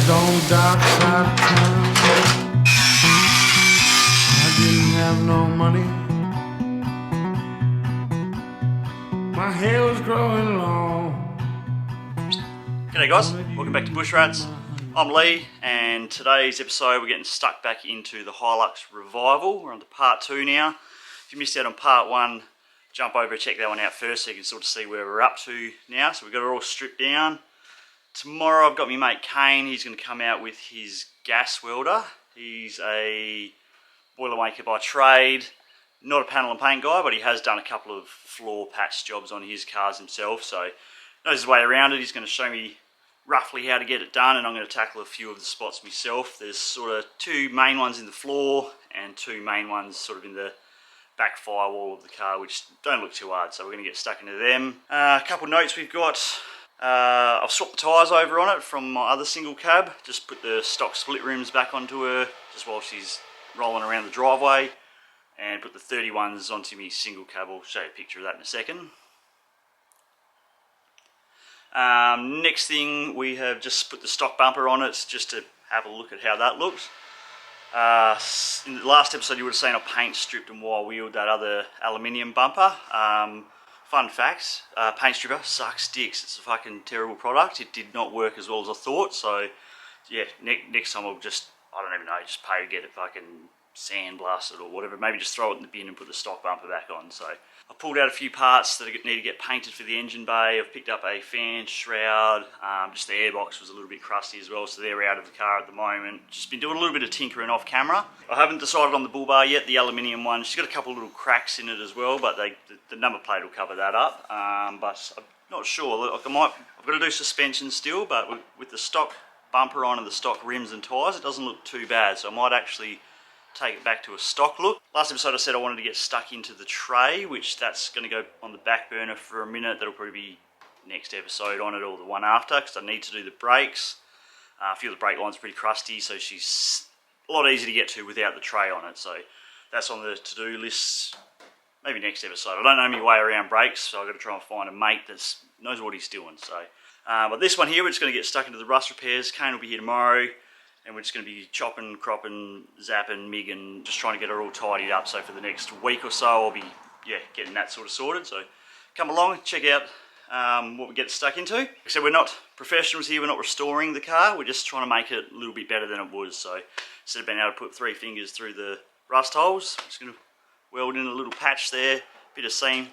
lived on the dark side of town. I didn't have no money. My hair was growing long. G'day guys, welcome back to Bush Rats. I'm Lee, and today's episode we're getting stuck back into the Hilux revival. We're on to part 2 now. If you missed out on part 1, jump over and check that one out first so you can sort of see where we're up to now. So we've got it all stripped down. Tomorrow I've got my mate Kane. He's going to come out with his gas welder. He's a boilermaker by trade, not a panel and paint guy, but he has done a couple of floor patch jobs on his cars himself, so knows his way around it. He's going to show me roughly how to get it done, and I'm going to tackle a few of the spots myself. There's sort of 2 main ones in the floor and 2 main ones sort of in the back firewall of the car, which don't look too hard, so we're going to get stuck into them. A couple notes we've got. I've swapped the tyres over on it from my other single cab, just put the stock split rims back onto her just while she's rolling around the driveway, and put the 31s onto my single cab. I'll show you a picture of that in a second. Next thing, we have just put the stock bumper on it just to have a look at how that looks. In the last episode you would have seen I paint stripped and wire wheeled that other aluminium bumper. Fun facts, paint stripper sucks dicks. It's a fucking terrible product. It did not work as well as I thought, so yeah, next time I'll just, I don't even know, just pay to get it fucking sandblasted or whatever. Maybe just throw it in the bin and put the stock bumper back on. So I pulled out a few parts that need to get painted for the engine bay. I've picked up a fan shroud, just the airbox was a little bit crusty as well, so they're out of the car at the moment. Just been doing a little bit of tinkering off camera. I haven't decided on the bull bar yet, the aluminium one. She's got a couple of little cracks in it as well, but the number plate will cover that up. But I'm not sure. Like I've got to do suspension still, but with the stock bumper on and the stock rims and tyres, it doesn't look too bad, so I might actually take it back to a stock look. Last episode I said I wanted to get stuck into the tray, which that's going to go on the back burner for a minute. That'll probably be next episode on it or the one after, because I need to do the brakes. A few of the brake lines are pretty crusty, so she's a lot easier to get to without the tray on it. So that's on the to-do list. Maybe next episode. I don't know my way around brakes, so I've got to try and find a mate that knows what he's doing. So, but this one here, we're just going to get stuck into the rust repairs. Kane will be here tomorrow, and we're just going to be chopping, cropping, zapping, migging, just trying to get her all tidied up. So for the next week or so, I'll be getting that sort of sorted. So come along, check out what we get stuck into. Like I said, we're not professionals here, we're not restoring the car, we're just trying to make it a little bit better than it was. So instead of being able to put 3 fingers through the rust holes, I'm just going to weld in a little patch there, bit of seam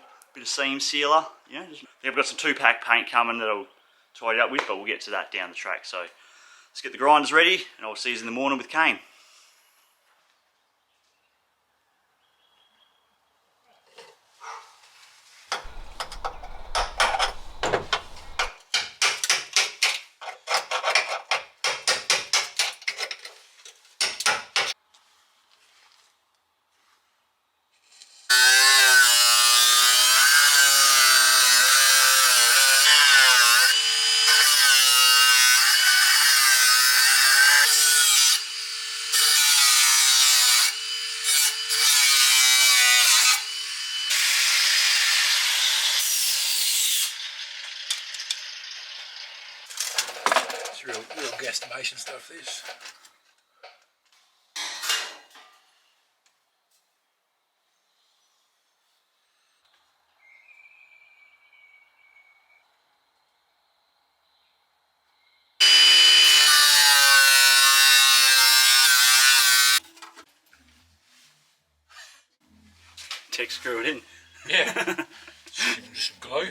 sealer. You know, I've got some 2-pack paint coming that I'll tidy up with, but we'll get to that down the track. So let's get the grinders ready, and I'll see you in the morning with Kane. It's real guesstimation stuff, this. Tech screw it in. Yeah. Just some glue.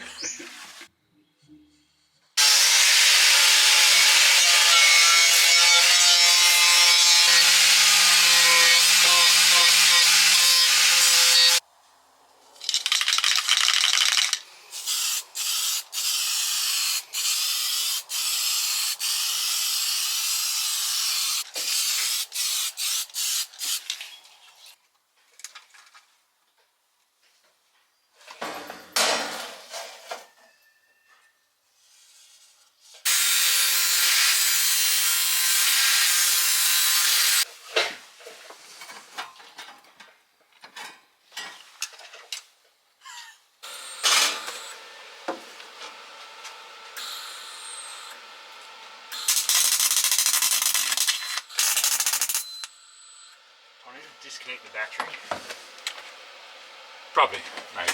disconnect the battery? Probably, maybe.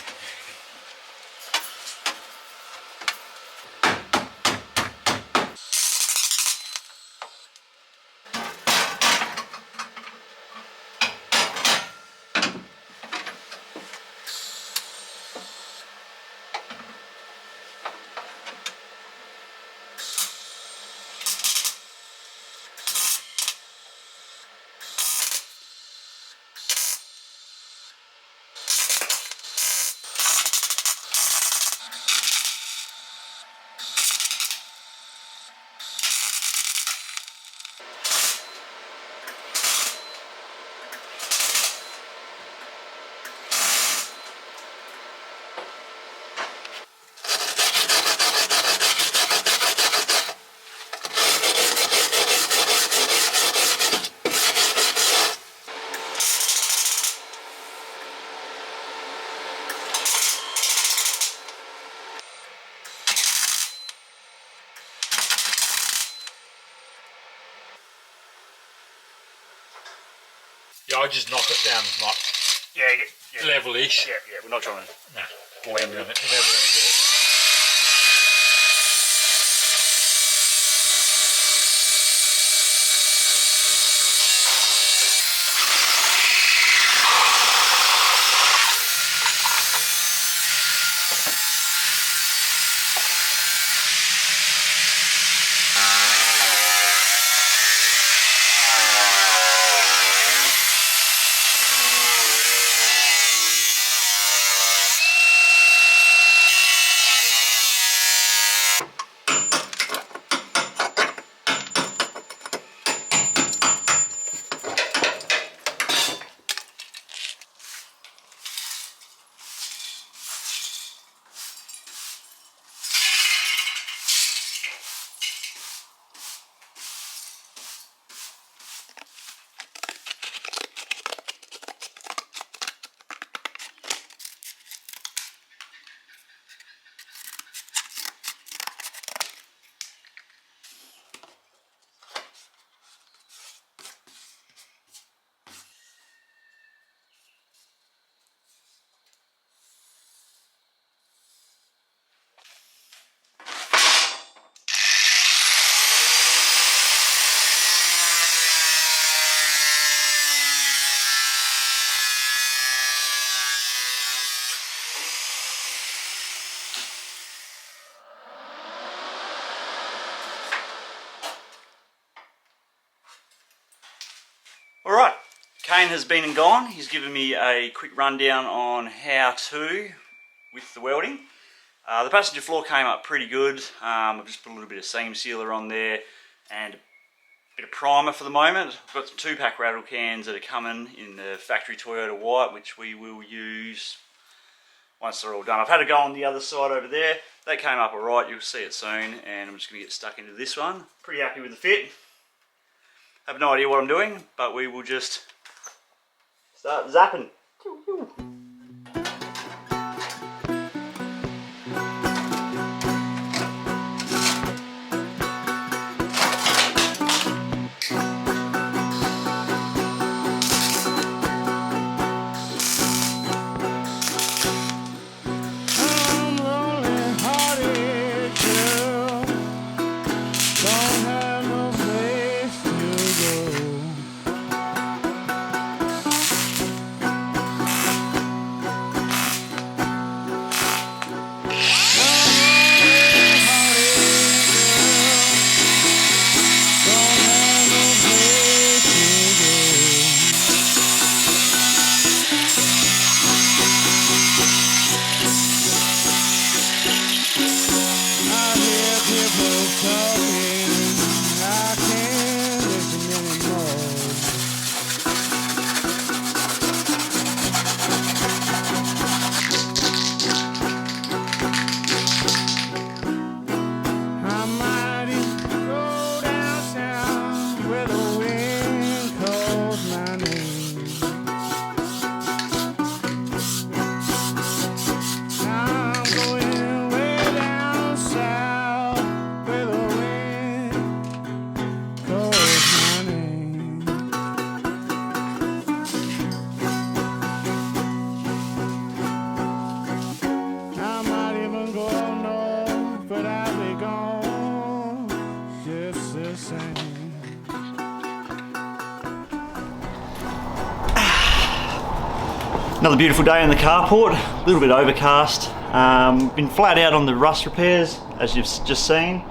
Yeah, I just knock it down like Yeah. level-ish. Yeah, we're not trying to... Nah, you're never gonna get it. Alright, Kane has been and gone. He's given me a quick rundown on how to with the welding. The passenger floor came up pretty good. I've just put a little bit of seam sealer on there and a bit of primer for the moment. I've got some 2-pack rattle cans that are coming in the factory Toyota white, which we will use once they're all done. I've had a go on the other side over there. That came up alright, you'll see it soon, and I'm just going to get stuck into this one. Pretty happy with the fit. Have no idea what I'm doing, but we will just start zapping. I'm rolling hearted, girl. Don't have no place to go. Another beautiful day in the carport, a little bit overcast. Been flat out on the rust repairs, as you've just seen.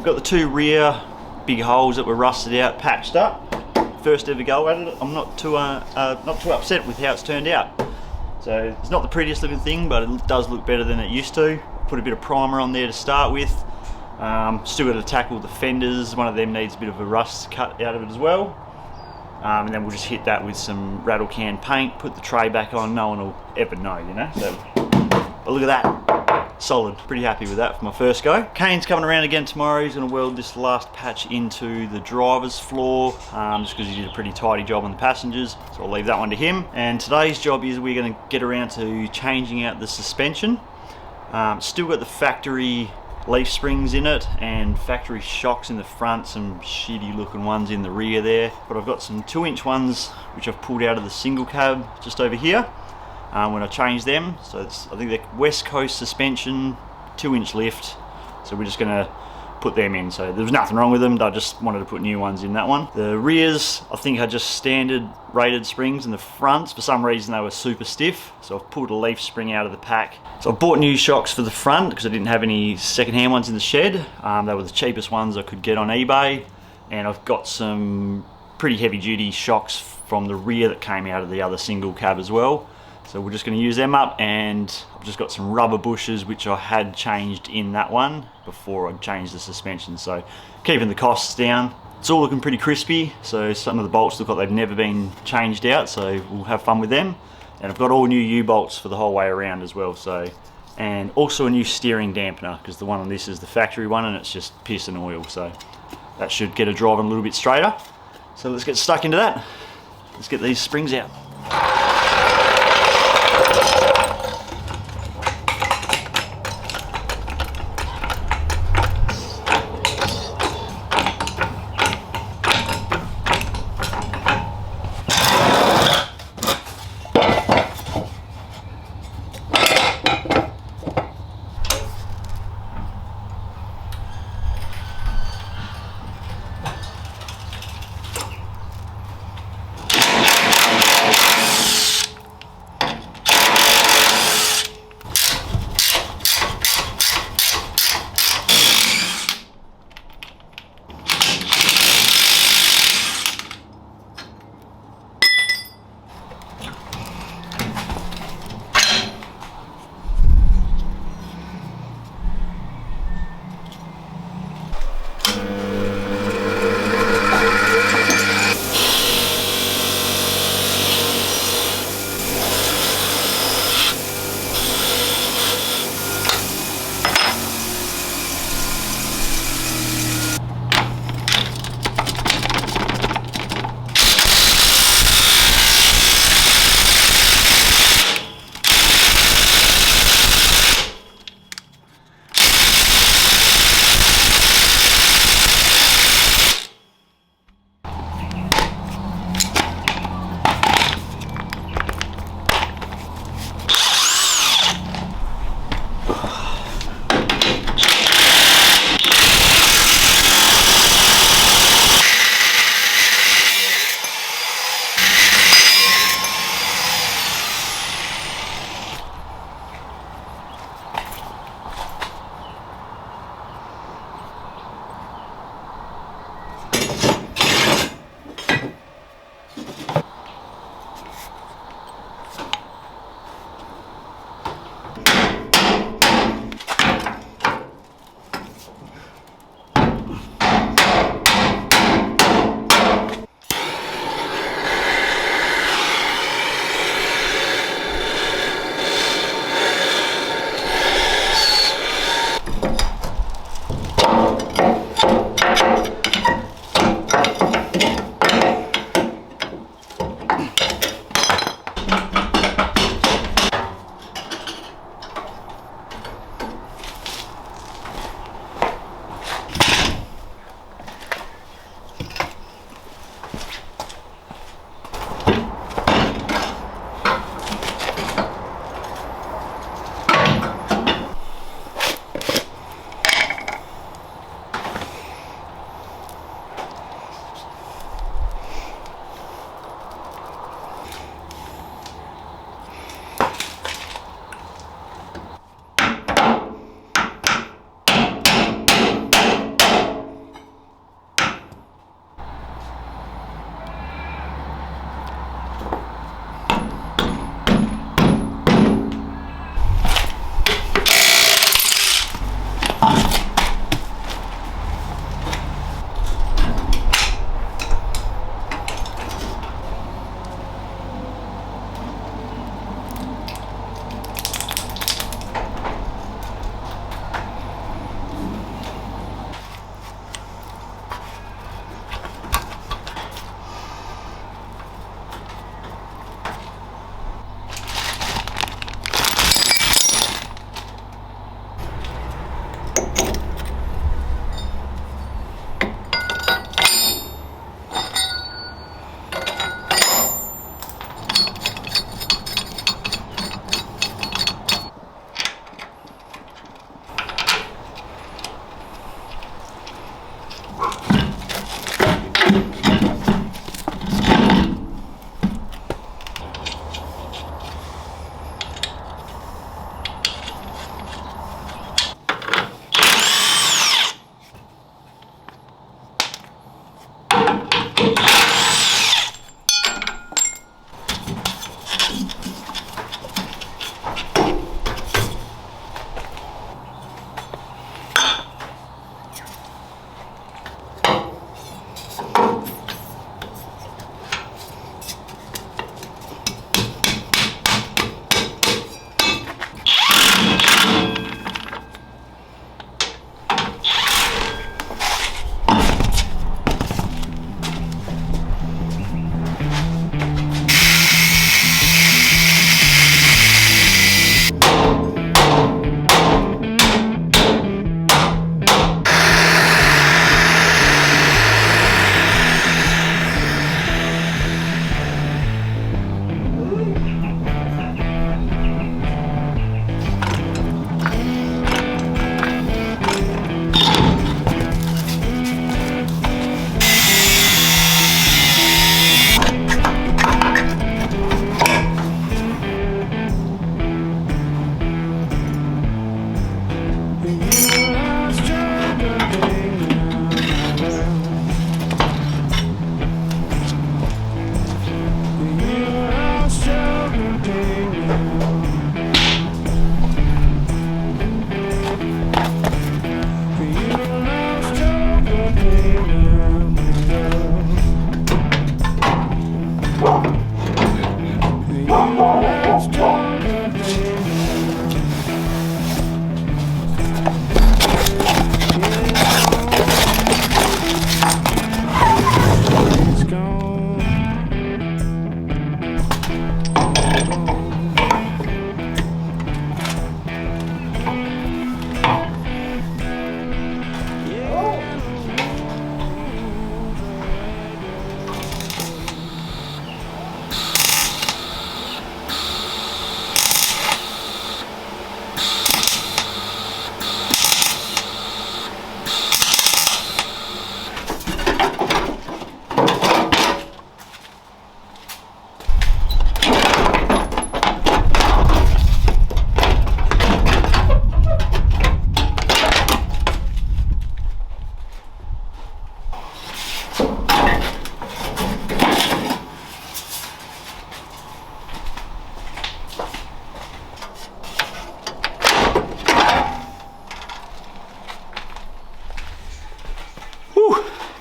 Got the 2 rear big holes that were rusted out, patched up. First ever go at it. I'm not too upset with how it's turned out. So it's not the prettiest looking thing, but it does look better than it used to. Put a bit of primer on there to start with. Still got to tackle the fenders. One of them needs a bit of a rust cut out of it as well. And then we'll just hit that with some rattle can paint, put the tray back on. No one will ever know, you know. So, but look at that, solid. Pretty happy with that for my first go. Kane's coming around again tomorrow. He's going to weld this last patch into the driver's floor, just because he did a pretty tidy job on the passengers. So I'll leave that one to him. And today's job is we're going to get around to changing out the suspension. Still got the factory leaf springs in it and factory shocks in the front, some shitty looking ones in the rear there, but I've got some 2-inch ones which I've pulled out of the single cab just over here when I changed them. So it's, I think they're West Coast suspension, 2-inch lift, so we're just going to put them in. So there was nothing wrong with them, I just wanted to put new ones in that one. The rears I think are just standard rated springs, in the fronts for some reason they were super stiff, so I've pulled a leaf spring out of the pack. So I bought new shocks for the front because I didn't have any second-hand ones in the shed. They were the cheapest ones I could get on eBay, and I've got some pretty heavy-duty shocks from the rear that came out of the other single cab as well. So we're just going to use them up, and I've just got some rubber bushes which I had changed in that one before I changed the suspension, so keeping the costs down. It's all looking pretty crispy, so some of the bolts look like they've never been changed out, so we'll have fun with them. And I've got all new U-bolts for the whole way around as well, so, and also a new steering dampener, because the one on this is the factory one and it's just piss and oil, so that should get it driving a little bit straighter. So let's get stuck into that. Let's get these springs out.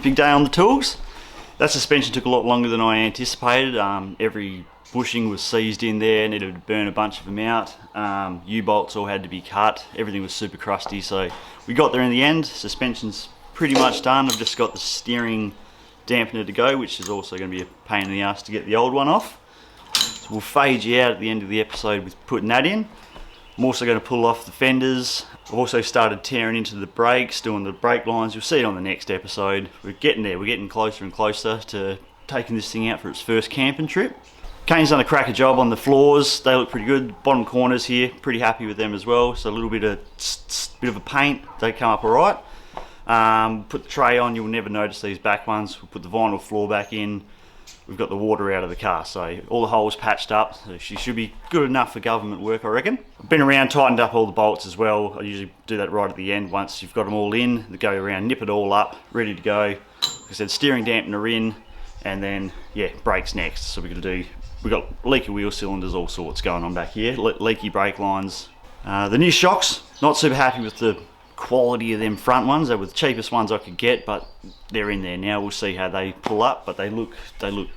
Big day on the tools. That suspension took a lot longer than I anticipated. Every bushing was seized in there, needed to burn a bunch of them out. U-bolts all had to be cut. Everything was super crusty, so we got there in the end. Suspension's pretty much done. I've just got the steering dampener to go, which is also going to be a pain in the ass to get the old one off. So we'll fade you out at the end of the episode with putting that in. I'm also going to pull off the fenders. I've also started tearing into the brakes, doing the brake lines. You'll see it on the next episode. We're getting there. We're getting closer and closer to taking this thing out for its first camping trip. Kane's done a cracker job on the floors. They look pretty good. Bottom corners here, pretty happy with them as well. So a little bit of a paint. They come up all right. Put the tray on. You'll never notice these back ones. We'll put the vinyl floor back in. We've got the water out of the car, so all the holes patched up. So she should be good enough for government work, I reckon. I've been around, tightened up all the bolts as well. I usually do that right at the end. Once you've got them all in, they go around, nip it all up, ready to go. Like I said, steering dampener in, and then yeah, brakes next. So we've got leaky wheel cylinders, all sorts going on back here. Leaky brake lines. The new shocks, not super happy with the quality of them front ones. They were the cheapest ones I could get, but they're in there now. We'll see how they pull up, but they look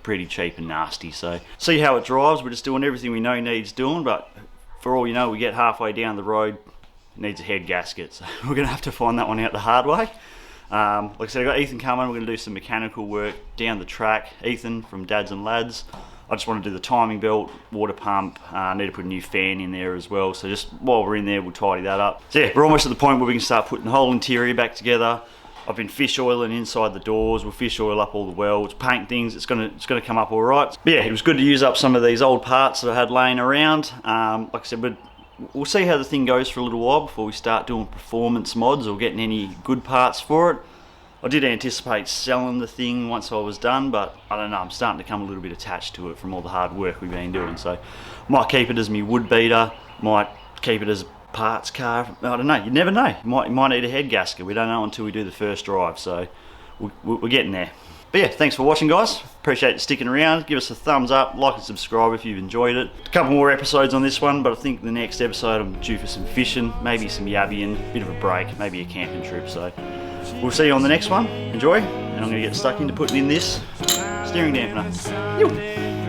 pretty cheap and nasty. So see how it drives. We're just doing everything we know needs doing, but for all you know, we get halfway down the road, it needs a head gasket. So we're gonna have to find that one out the hard way. Like I said, I got Ethan coming. We're gonna do some mechanical work down the track. Ethan from Dads and Lads. I just want to do the timing belt, water pump. I need to put a new fan in there as well. So just while we're in there, we'll tidy that up. So yeah, we're almost at the point where we can start putting the whole interior back together. I've been fish oiling inside the doors. We'll fish oil up all the welds, paint things. It's gonna come up all right. But yeah, it was good to use up some of these old parts that I had laying around. Like I said, we'll see how the thing goes for a little while before we start doing performance mods or getting any good parts for it. I did anticipate selling the thing once I was done, but I don't know, I'm starting to become a little bit attached to it from all the hard work we've been doing. So might keep it as my wood beater, might keep it as a parts car. I don't know, you never know. You might need a head gasket. We don't know until we do the first drive, so we're getting there. But yeah, thanks for watching, guys. Appreciate you sticking around. Give us a thumbs up, like and subscribe if you've enjoyed it. A couple more episodes on this one, but I think the next episode I'm due for some fishing, maybe some yabbying, bit of a break, maybe a camping trip. So we'll see you on the next one. Enjoy, and I'm going to get stuck into putting in this steering dampener. Yoo.